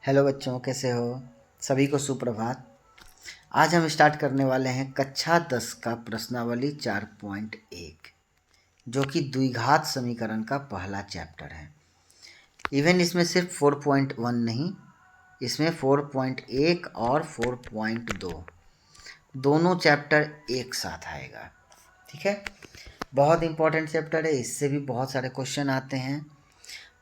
Hello बच्चों, कैसे हो? सभी को सुप्रभात। आज हम स्टार्ट करने वाले हैं कक्षा 10 का प्रश्नावली 4.1, जो कि द्विघात समीकरण का पहला चैप्टर है। इवन इसमें सिर्फ 4.1 नहीं, इसमें 4.1 और 4.2 दोनों चैप्टर एक साथ आएगा। ठीक है, बहुत इंपॉर्टेंट चैप्टर है। इससे भी बहुत सारे क्वेश्चन आते हैं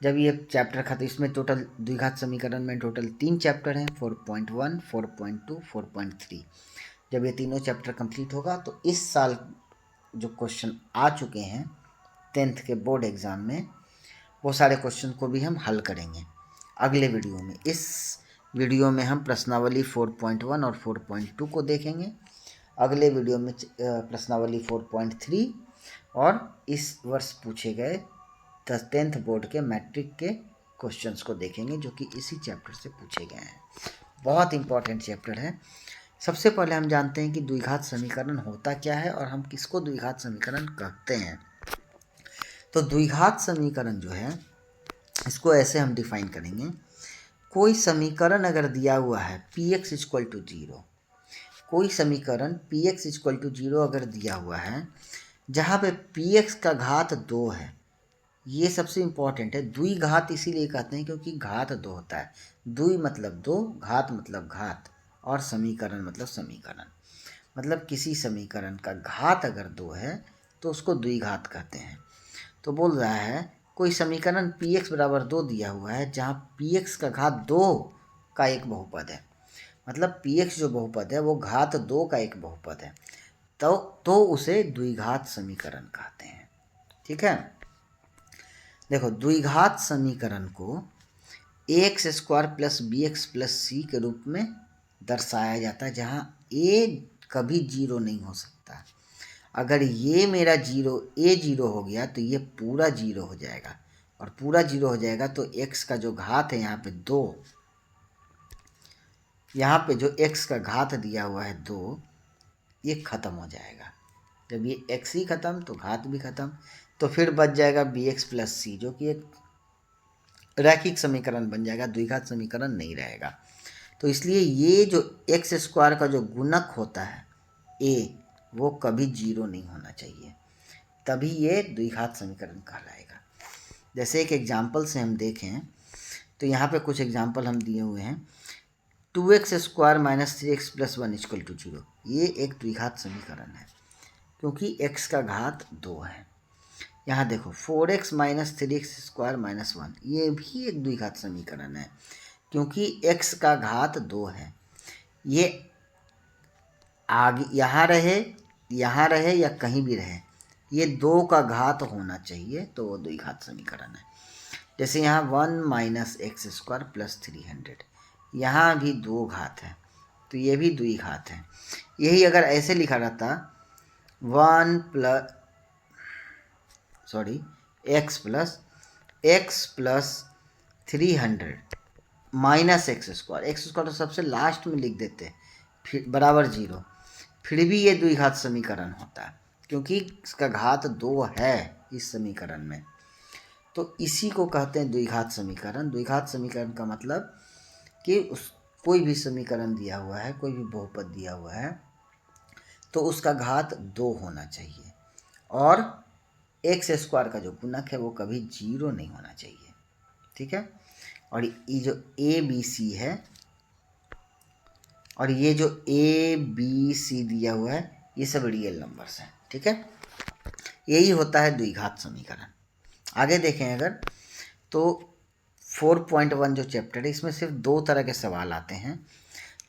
जब ये चैप्टर खत्म। इसमें टोटल द्विघात समीकरण में टोटल 3 चैप्टर हैं, 4.1, 4.2, 4.3। जब ये तीनों चैप्टर कंप्लीट होगा तो इस साल जो क्वेश्चन आ चुके हैं 10th के बोर्ड एग्ज़ाम में, वो सारे क्वेश्चन को भी हम हल करेंगे अगले वीडियो में। इस वीडियो में हम प्रश्नावली 4.1 और 4.2 को देखेंगे। अगले वीडियो में प्रश्नावली 4.3 और इस वर्ष पूछे गए 10th बोर्ड के मैट्रिक के क्वेश्चंस को देखेंगे, जो कि इसी चैप्टर से पूछे गए हैं। बहुत इंपॉर्टेंट चैप्टर है। सबसे पहले हम जानते हैं कि द्विघात समीकरण होता क्या है और हम किसको द्विघात समीकरण कहते हैं। तो द्विघात समीकरण जो है, इसको ऐसे हम डिफाइन करेंगे। कोई समीकरण अगर दिया हुआ है px इक्वल टू 0, कोई समीकरण px इक्वल टू 0 अगर दिया हुआ है जहाँ पे px का घात 2 है, ये सबसे इम्पॉर्टेंट है। द्विघात इसीलिए कहते हैं क्योंकि घात 2 होता है। द्वि मतलब 2, घात मतलब घात, और समीकरण मतलब समीकरण। मतलब किसी समीकरण का घात अगर 2 है तो उसको द्विघात कहते हैं। तो बोल रहा है कोई समीकरण px बराबर 2 दिया हुआ है जहाँ px का घात 2 का एक बहुपद है। मतलब px जो बहुपद है वो घात 2 का एक बहुपद है, तो उसे द्विघात समीकरण कहते हैं। ठीक है, देखो द्विघात समीकरण को x square plus b x plus c के रूप में दर्शाया जाता है, जहाँ ए कभी जीरो नहीं हो सकता। अगर ये मेरा ए जीरो हो गया तो ये पूरा जीरो हो जाएगा, और पूरा जीरो हो जाएगा तो एक्स का जो घात है यहाँ पे 2, यहाँ पे जो एक्स का घात दिया हुआ है 2, ये खत्म हो जाएगा। जब ये एक्स ही खत्म तो घात भी खत्म, तो फिर बच जाएगा बी एक्स प्लस सी, जो कि एक रैखिक समीकरण बन जाएगा, द्विघात समीकरण नहीं रहेगा। तो इसलिए ये जो एक्स स्क्वायर का जो गुणक होता है ए, वो कभी जीरो नहीं होना चाहिए, तभी ये द्विघात समीकरण कहलाएगा। जैसे एक एग्जाम्पल से हम देखें तो यहाँ पे कुछ एग्जाम्पल हम दिए हुए हैं। 2x square minus 3x plus 1 equal to 0, ये एक द्विघात समीकरण है क्योंकि x का घात 2 है। यहाँ देखो 4x minus 3x square minus 1, ये भी एक द्विघात समीकरण है क्योंकि x का घात 2 है। ये आगे यहाँ रहे या कहीं भी रहे, ये 2 का घात होना चाहिए, तो वो द्विघात समीकरण है। जैसे यहाँ 1 माइनस एक्स स्क्वायर प्लस 300, यहाँ भी 2 घात है, तो ये भी द्विघात है। यही अगर ऐसे लिखा रहता x plus 300 minus x square तो सबसे लास्ट में लिख देते फिर बराबर 0, फिर भी ये द्विघात समीकरण होता है क्योंकि इसका घात 2 है इस समीकरण में। तो इसी को कहते हैं द्विघात समीकरण। द्विघात समीकरण का मतलब कि कोई भी समीकरण दिया हुआ है, कोई भी बहुपद दिया हुआ है, तो उसका घात 2 होना चाहिए, और एक्स स्क्वायर का जो गुणक है वो कभी 0 नहीं होना चाहिए। ठीक है, और ये जो ए बी सी है, और ये जो ए बी सी दिया हुआ है, ये सब रियल नंबर्स हैं। ठीक है, यही होता है द्विघात समीकरण। आगे देखें अगर तो 4.1 जो चैप्टर है, इसमें सिर्फ 2 तरह के सवाल आते हैं।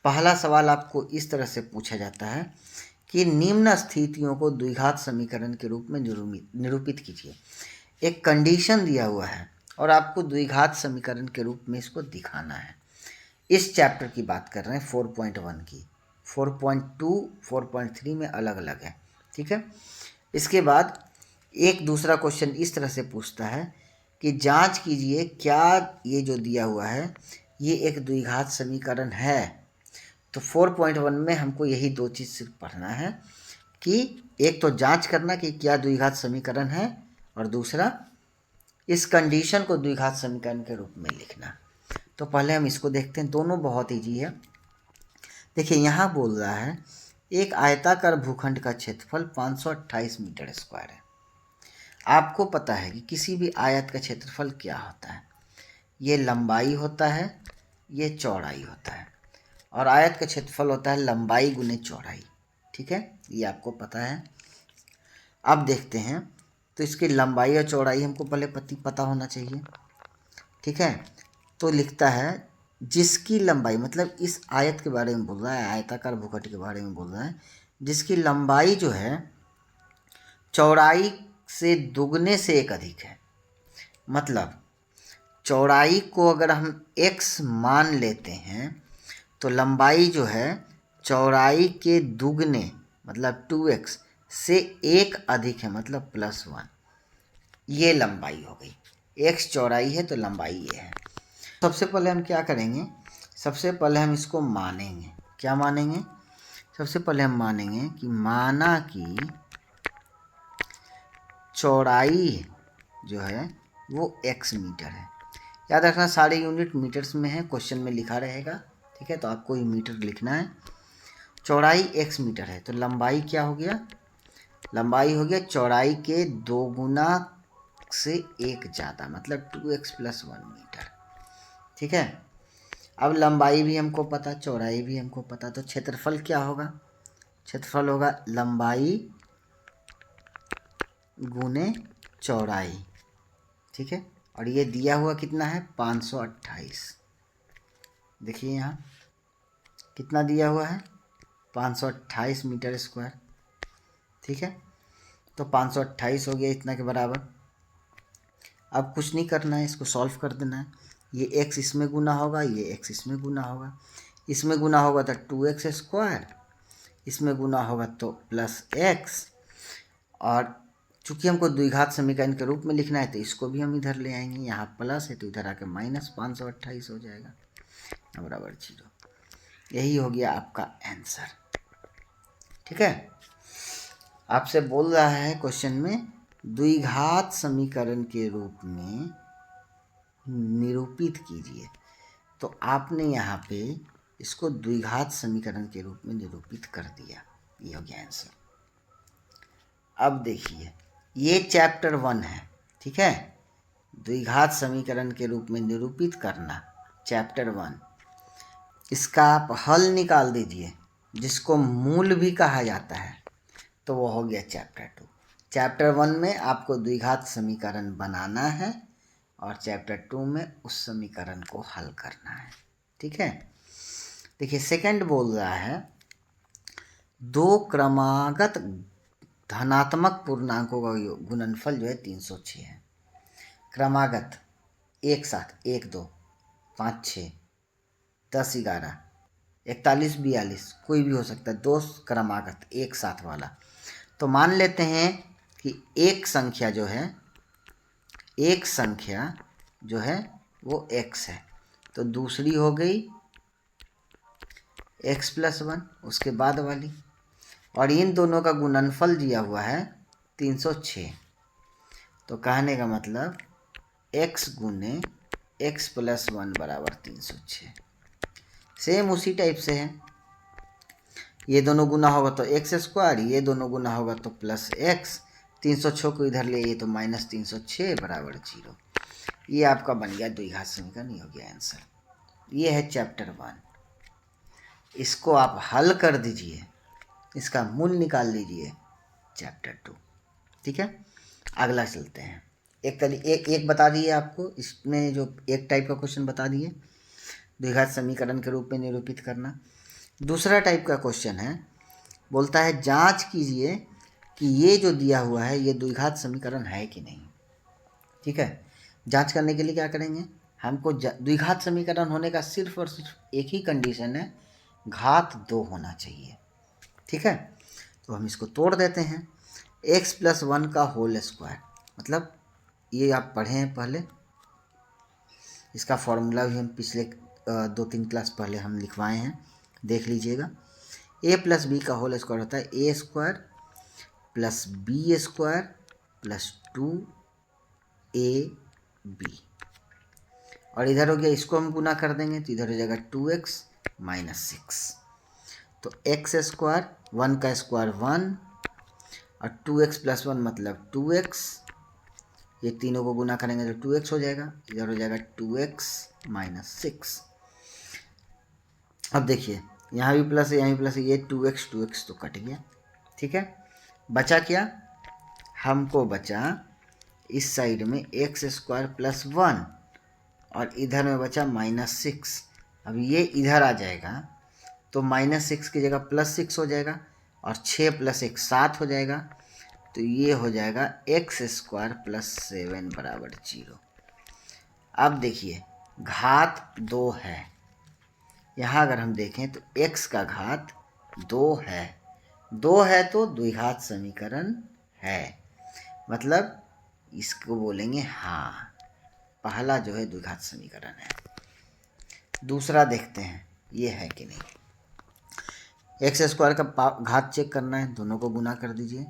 पहला सवाल आपको इस तरह से पूछा जाता है कि निम्न स्थितियों को द्विघात समीकरण के रूप में निरूपित कीजिए। एक कंडीशन दिया हुआ है और आपको द्विघात समीकरण के रूप में इसको दिखाना है। इस चैप्टर की बात कर रहे हैं 4.1 की। 4.2, 4.3 में अलग अलग है। ठीक है, इसके बाद एक दूसरा क्वेश्चन इस तरह से पूछता है कि जांच कीजिए क्या ये जो दिया हुआ है ये एक द्विघात समीकरण है। तो 4.1 में हमको यही 2 चीज़ सिर्फ पढ़ना है कि एक तो जांच करना कि क्या द्विघात समीकरण है, और दूसरा इस कंडीशन को द्विघात समीकरण के रूप में लिखना। तो पहले हम इसको देखते हैं, दोनों बहुत ईजी है। देखिए यहाँ बोल रहा है एक आयताकार भूखंड का क्षेत्रफल 528 मीटर स्क्वायर है। आपको पता है कि किसी भी आयत का क्षेत्रफल क्या होता है, ये लंबाई होता है, ये चौड़ाई होता है, और आयत का क्षेत्रफल होता है लंबाई गुने चौड़ाई। ठीक है, ये आपको पता है। अब देखते हैं, तो इसकी लंबाई और चौड़ाई हमको पहले पता होना चाहिए। ठीक है, तो लिखता है जिसकी लंबाई, मतलब इस आयत के बारे में बोल रहा है, आयताकार भूखंड के बारे में बोल रहा है, जिसकी लंबाई जो है चौड़ाई से दुगने से एक अधिक है। मतलब चौड़ाई को अगर हम x मान लेते हैं तो लंबाई जो है चौड़ाई के दुगने मतलब 2x से एक अधिक है, मतलब +1। ये लंबाई हो गई, x चौड़ाई है तो लंबाई ये है। सबसे पहले हम क्या करेंगे, सबसे पहले हम इसको मानेंगे। क्या मानेंगे? सबसे पहले हम मानेंगे कि माना कि चौड़ाई जो है वो x मीटर है। याद रखना सारे यूनिट मीटर्स में है, क्वेश्चन में लिखा रहेगा। ठीक है, तो आपको ये मीटर लिखना है। चौड़ाई x मीटर है तो लंबाई क्या हो गया, लंबाई हो गया चौड़ाई के 2 गुना से एक ज़्यादा, मतलब 2x + 1 मीटर। ठीक है, अब लंबाई भी हमको पता, चौड़ाई भी हमको पता, तो क्षेत्रफल क्या होगा, क्षेत्रफल होगा लंबाई गुने चौड़ाई। ठीक है, और ये दिया हुआ कितना है 528। देखिए यहाँ कितना दिया हुआ है 528 मीटर स्क्वायर। ठीक है, तो 528 हो गया इतना के बराबर। अब कुछ नहीं करना है, इसको सॉल्व कर देना है। ये x इसमें गुना होगा, ये x इसमें गुना होगा, इसमें गुना होगा तो 2x², इसमें गुना होगा तो +x, और चूंकि हमको द्विघात समीकरण के रूप में लिखना है तो इसको भी हम इधर ले आएंगे। यहाँ प्लस है तो इधर आके -528 हो जाएगा बराबर 0। यही हो गया आपका आंसर। ठीक है, आपसे बोल रहा है क्वेश्चन में द्विघात समीकरण के रूप में निरूपित कीजिए, तो आपने यहाँ पे इसको द्विघात समीकरण के रूप में निरूपित कर दिया। ये हो गया आंसर। अब देखिए ये चैप्टर 1 है। ठीक है, द्विघात समीकरण के रूप में निरूपित करना, चैप्टर 1। इसका आप हल निकाल दीजिए, जिसको मूल भी कहा जाता है, तो वो हो गया चैप्टर 2। चैप्टर 1 में आपको द्विघात समीकरण बनाना है और चैप्टर 2 में उस समीकरण को हल करना है। ठीक है, देखिए सेकंड बोल रहा है 2 क्रमागत धनात्मक पूर्णांकों का गुणनफल जो है 306 है। क्रमागत एक साथ 1 2 5 6 10 11 41 42 कोई भी हो सकता है, 2 क्रमागत एक साथ वाला। तो मान लेते हैं कि एक संख्या जो है वो x है, तो दूसरी हो गई x + 1 उसके बाद वाली, और इन दोनों का गुणनफल दिया हुआ है 306। तो कहने का मतलब x गुने x + 1 बराबर 306। सेम उसी टाइप से है, ये दोनों गुना होगा तो x², ये दोनों गुना होगा तो +x, 306 को इधर ले, ये तो -306 बराबर 0। ये आपका बन गया द्विघात समीकरण, ये हो गया आंसर। ये है चैप्टर 1। इसको आप हल कर दीजिए, इसका मूल निकाल लीजिए, चैप्टर 2। ठीक है, अगला चलते हैं। एक बता दिए आपको, इसमें जो एक टाइप का क्वेश्चन बता दिए, द्विघात समीकरण के रूप में निरूपित करना। दूसरा टाइप का क्वेश्चन है, बोलता है जांच कीजिए कि ये जो दिया हुआ है ये द्विघात समीकरण है कि नहीं। ठीक है, जांच करने के लिए क्या करेंगे, हमको द्विघात समीकरण होने का सिर्फ और सिर्फ एक ही कंडीशन है, घात 2 होना चाहिए। ठीक है, तो हम इसको तोड़ देते हैं। x + 1 का होल स्क्वायर, मतलब ये आप पढ़े हैं पहले, इसका फॉर्मूला भी हम पिछले 2-3 क्लास पहले हम लिखवाए हैं, देख लीजिएगा। a + b का होल स्क्वायर होता है a² + b² + 2ab। और इधर हो गया, इसको हम गुना कर देंगे तो इधर हो जाएगा 2x माइनस 6। तो एक्स स्क्वायर, 1 का स्क्वायर 1 और 2x प्लस 1 मतलब 2x, ये तीनों को गुना करेंगे तो 2x हो जाएगा, इधर हो जाएगा 2x माइनस 6। अब देखिए यहाँ भी प्लस है यहाँ भी प्लस है, ये 2x तो कट गया। ठीक है, बचा क्या, हमको बचा इस साइड में एक्स स्क्वायर प्लस 1 और इधर में बचा माइनस 6। अब ये इधर आ जाएगा तो माइनस 6 की जगह प्लस 6 हो जाएगा और 6 प्लस 1 7 हो जाएगा। तो ये हो जाएगा एक्स स्क्वायर प्लस 7 बराबर 0। अब देखिए घात 2 है, यहाँ अगर हम देखें तो x का घात 2 है, 2 है तो द्विघात समीकरण है, मतलब इसको बोलेंगे हाँ, पहला जो है द्विघात समीकरण है। दूसरा देखते हैं ये है कि नहीं। एक्स स्क्वायर का घात चेक करना है, दोनों को गुना कर दीजिए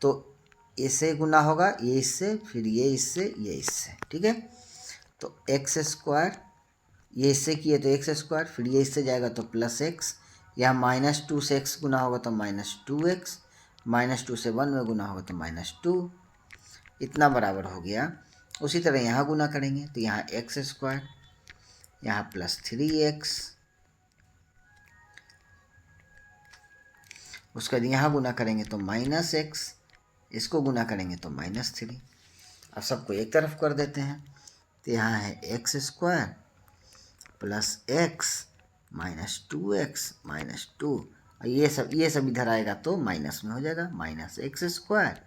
तो इससे गुना होगा, ये इससे, फिर ये इससे, ये इससे। ठीक है, तो एक्स स्क्वायर, ये इससे किए तो एक्स स्क्वायर, फिर ये इससे जाएगा तो प्लस एक्स, यहाँ -2 से x गुना होगा तो -2x, -2 से 1 में गुना होगा तो -2, इतना बराबर हो गया। उसी तरह यहाँ गुना करेंगे तो यहाँ एक्स स्क्वायर, यहाँ प्लस 3x, उसके बाद यहाँ गुना करेंगे तो -x, इसको गुना करेंगे तो -3। अब सबको एक तरफ कर देते हैं तो यहाँ है x square plus x minus 2x minus 2, ये सब इधर आएगा तो माइनस में हो जाएगा, minus x square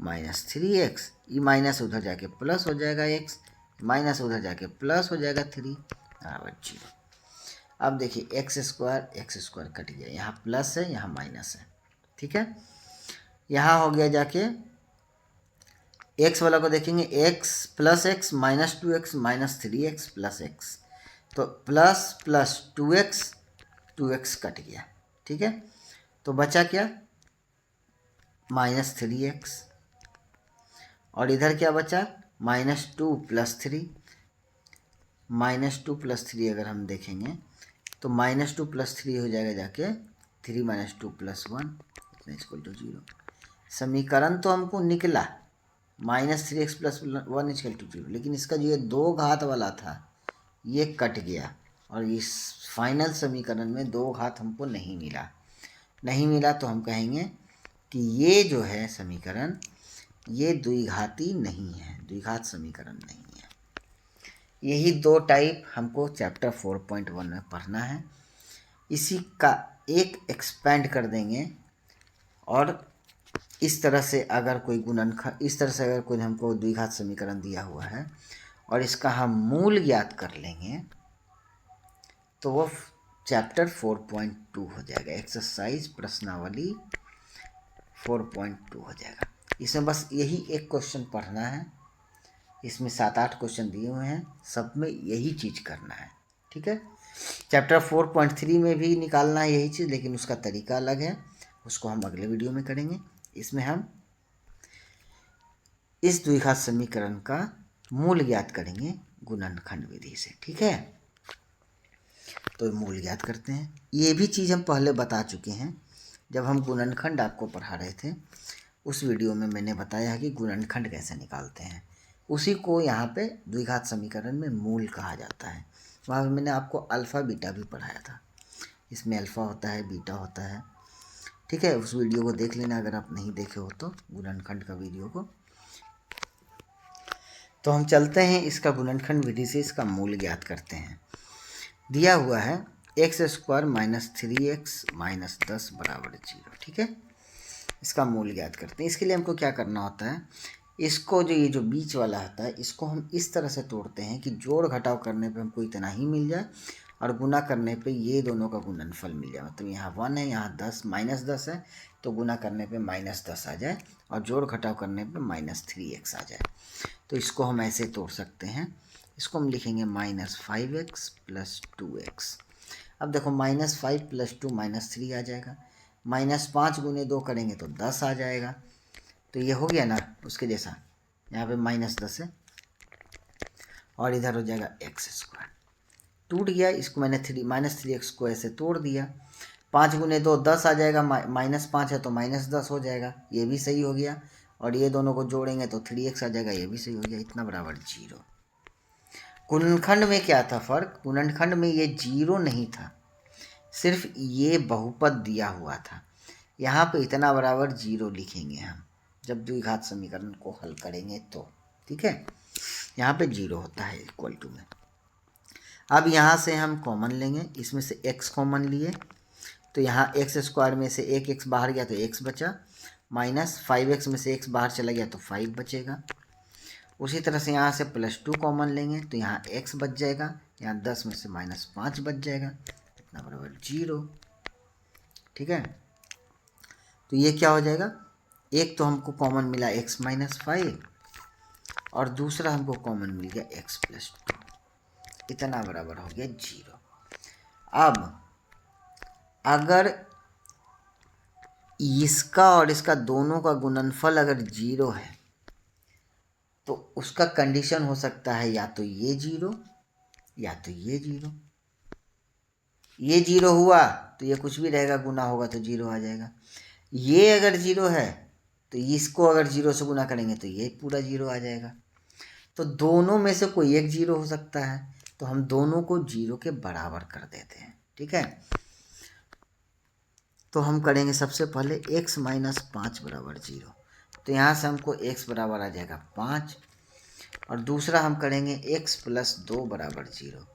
minus 3x, ये माइनस उधर जाके प्लस हो जाएगा x, माइनस उधर जाके प्लस हो जाएगा 3 बराबर 0। अब देखिए एक्स स्क्वायर कट गया, यहाँ प्लस है यहाँ माइनस है। ठीक है, यहाँ हो गया जाके x वाला को देखेंगे, x plus x minus 2x minus 3x plus x, तो प्लस प्लस 2x कट गया। ठीक है, तो बचा क्या, -3x, और इधर क्या बचा, -2 प्लस 3, -2 प्लस 3 अगर हम देखेंगे तो -2 प्लस 3 हो जाएगा जाके 3 - 2 + 1 इक्वल टू 0। समीकरण तो हमको निकला -3x + 1 इक्वल टू 0, लेकिन इसका जो ये 2 घात वाला था ये कट गया और इस फाइनल समीकरण में 2 घात हमको नहीं मिला तो हम कहेंगे कि ये जो है समीकरण ये द्विघाती नहीं है, द्विघात समीकरण नहीं है। यही 2 टाइप हमको चैप्टर 4.1 में पढ़ना है। इसी का एक एक्सपेंड कर देंगे और इस तरह से अगर कोई गुणनखंड, इस तरह से अगर कोई हमको द्विघात समीकरण दिया हुआ है और इसका हम मूल ज्ञात कर लेंगे तो वो चैप्टर 4.2 हो जाएगा, एक्सरसाइज प्रश्नावली 4.2 हो जाएगा। इसमें बस यही एक क्वेश्चन पढ़ना है, इसमें 7-8 क्वेश्चन दिए हुए हैं, सब में यही चीज़ करना है। ठीक है, चैप्टर 4.3 में भी निकालना है यही चीज़, लेकिन उसका तरीका अलग है, उसको हम अगले वीडियो में करेंगे। इसमें हम इस द्विघात समीकरण का मूल ज्ञात करेंगे गुणनखंड विधि से। ठीक है, तो मूल ज्ञात करते हैं। ये भी चीज़ हम पहले बता चुके हैं, जब हम गुणनखंड आपको पढ़ा रहे थे उस वीडियो में मैंने बताया है कि गुणनखंड कैसे निकालते हैं, उसी को यहाँ पे द्विघात समीकरण में मूल कहा जाता है। वहाँ मैंने आपको अल्फ़ा बीटा भी पढ़ाया था, इसमें अल्फ़ा होता है बीटा होता है। ठीक है, उस वीडियो को देख लेना अगर आप नहीं देखे हो तो, गुणनखंड का वीडियो को। तो हम चलते हैं इसका गुणनखंड विधि से इसका मूल ज्ञात करते हैं। दिया हुआ है x square minus 3x minus 10 बराबर 0। ठीक है, इसका मूल ज्ञात करते हैं। इसके लिए हमको क्या करना होता है, इसको जो ये जो बीच वाला होता है इसको हम इस तरह से तोड़ते हैं कि जोड़ घटाव करने पे हमको इतना ही मिल जाए और गुना करने पे ये दोनों का गुणनफल मिल जाए। मतलब यहाँ 1 है, यहाँ 10 -10 है, तो गुना करने पे -10 आ जाए और जोड़ घटाव करने पे -3x आ जाए। तो इसको हम ऐसे तोड़ सकते हैं, इसको हम लिखेंगे -5x + 2x। अब देखो -5 + 2 -3 आ जाएगा, -5 × 2 करेंगे तो 10 आ जाएगा। तो ये हो गया ना उसके जैसा, यहाँ पे -10 है और इधर हो जाएगा एक्स स्क्वायर। टूट गया, इसको मैंने -3x को ऐसे तोड़ दिया। 5 × 2 10 आ जाएगा, -5 है तो -10 हो जाएगा, ये भी सही हो गया। और ये दोनों को जोड़ेंगे तो 3x आ जाएगा, ये भी सही हो गया। इतना बराबर 0। गुणनखंड में क्या था फ़र्क? गुणनखंड में ये 0 नहीं था, सिर्फ ये बहुपद दिया हुआ था। यहाँ पे इतना बराबर 0 लिखेंगे हम जब द्विघात समीकरण को हल करेंगे तो, ठीक है। यहाँ पे 0 होता है इक्वल टू में। अब यहाँ से हम कॉमन लेंगे, इसमें से x कॉमन लिए तो यहाँ एक्स स्क्वायर में से एक x बाहर गया तो x बचा, -5x में से x बाहर चला गया तो 5 बचेगा। उसी तरह से यहाँ से +2 कॉमन लेंगे तो यहाँ x बच जाएगा, यहाँ 10 में से -5 बच जाएगा, इतना बराबर 0, ठीक है। तो ये क्या हो जाएगा, एक तो हमको कॉमन मिला x - 5 और दूसरा हमको कॉमन मिल गया x + 2, इतना बराबर हो गया 0। अब अगर इसका और इसका दोनों का गुणनफल अगर 0 है तो उसका कंडीशन हो सकता है या तो ये 0 या तो ये 0। ये 0 हुआ तो ये कुछ भी रहेगा, गुना होगा तो 0 आ जाएगा। ये अगर 0 है तो इसको अगर 0 से गुना करेंगे तो ये पूरा 0 आ जाएगा। तो दोनों में से कोई एक 0 हो सकता है, तो हम दोनों को 0 के बराबर कर देते हैं, ठीक है। तो हम करेंगे सबसे पहले x - 5 बराबर 0, तो यहाँ से हमको x बराबर आ जाएगा 5। और दूसरा हम करेंगे x + 2 बराबर 0,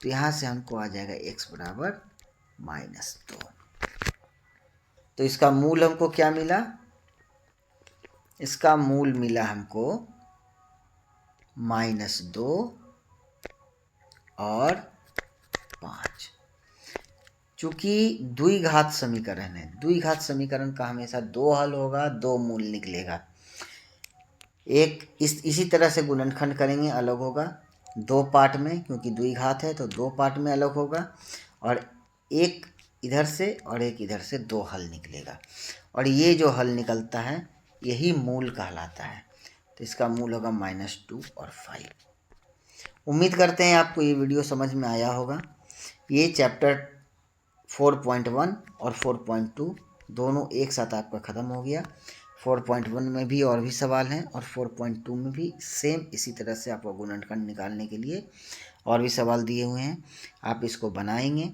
तो यहाँ से हमको आ जाएगा x बराबर -2। तो इसका मूल हमको क्या मिला? इसका मूल मिला हमको -2 और 5। चूंकि द्विघात समीकरण है, द्विघात समीकरण का हमेशा 2 हल होगा, 2 मूल निकलेगा। एक इसी तरह से गुणनखंड करेंगे, अलग होगा 2 पार्ट में, क्योंकि द्विघात है तो 2 पार्ट में अलग होगा। और एक इधर से और एक इधर से 2 हल निकलेगा, और ये जो हल निकलता है यही मूल कहलाता है। तो इसका मूल होगा -2 और 5। उम्मीद करते हैं आपको ये वीडियो समझ में आया होगा। ये चैप्टर 4.1 और 4.2 दोनों एक साथ आपका ख़त्म हो गया। 4.1 में भी और भी सवाल हैं और 4.2 में भी सेम इसी तरह से आपको गुणनखंड निकालने के लिए और भी सवाल दिए हुए हैं। आप इसको बनाएंगे,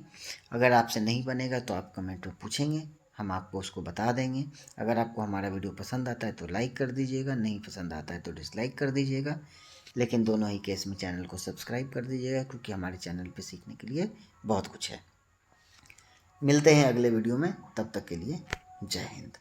अगर आपसे नहीं बनेगा तो आप कमेंट में पूछेंगे, हम आपको उसको बता देंगे। अगर आपको हमारा वीडियो पसंद आता है तो लाइक कर दीजिएगा, नहीं पसंद आता है तो डिसलाइक कर दीजिएगा, लेकिन दोनों ही केस में चैनल को सब्सक्राइब कर दीजिएगा, क्योंकि हमारे चैनल पर सीखने के लिए बहुत कुछ है। मिलते हैं अगले वीडियो में, तब तक के लिए जय हिंद।